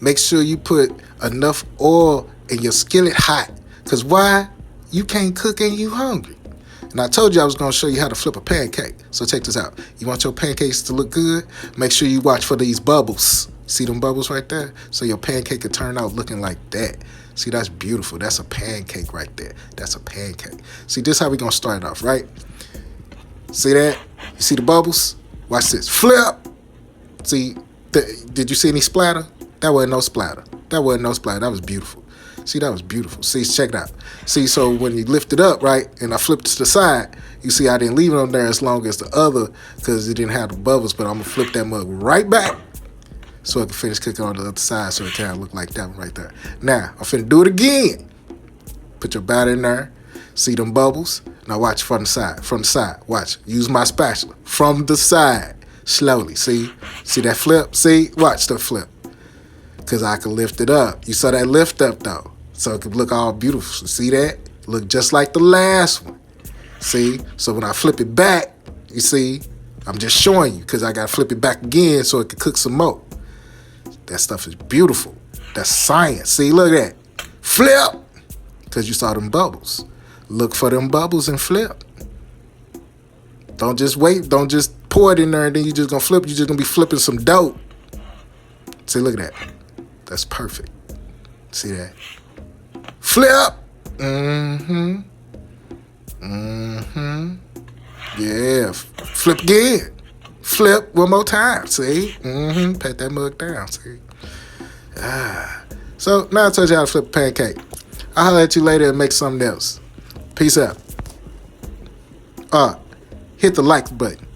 Make sure you put enough oil in your skillet hot. Because why? You can't cook and you hungry. And I told you I was going to show you how to flip a pancake. So check this out. You want your pancakes to look good? Make sure you watch for these bubbles. See them bubbles right there? So your pancake can turn out looking like that. See, that's beautiful. That's a pancake right there. That's a pancake. See, this is how we're going to start it off, right? See that? You see the bubbles? Watch this. Flip! See, did you see any splatter? That wasn't no splatter. That wasn't no splatter. That was beautiful. See, that was beautiful. See, check it out. See, so when you lift it up, right, and I flipped it to the side, you see I didn't leave it on there as long as the other because it didn't have the bubbles, but I'm going to flip that mug right back so I can finish cooking on the other side so it kind of look like that one right there. Now, I'm finna do it again. Put your batter in there. See them bubbles? Now watch from the side. From the side. Watch. Use my spatula. From the side. Slowly. See? See that flip? See? Watch the flip. Because I can lift it up. You saw that lift up though. So it can look all beautiful. See that? Look just like the last one. See? So when I flip it back, you see, I'm just showing you because I got to flip it back again so it can cook some more. That stuff is beautiful. That's science. See, look at that. Flip! Because you saw them bubbles. Look for them bubbles and flip. Don't just wait. Don't just pour it in there and then you're just going to flip. You're just going to be flipping some dough. See, look at that. That's perfect. See that? Flip! Mm-hmm. Mm-hmm. Yeah. Flip again. Flip one more time. See? Mm-hmm. Pat that mug down. See? So now I told you how to flip a pancake. I'll holler at you later and make something else. Peace out. Hit the like button.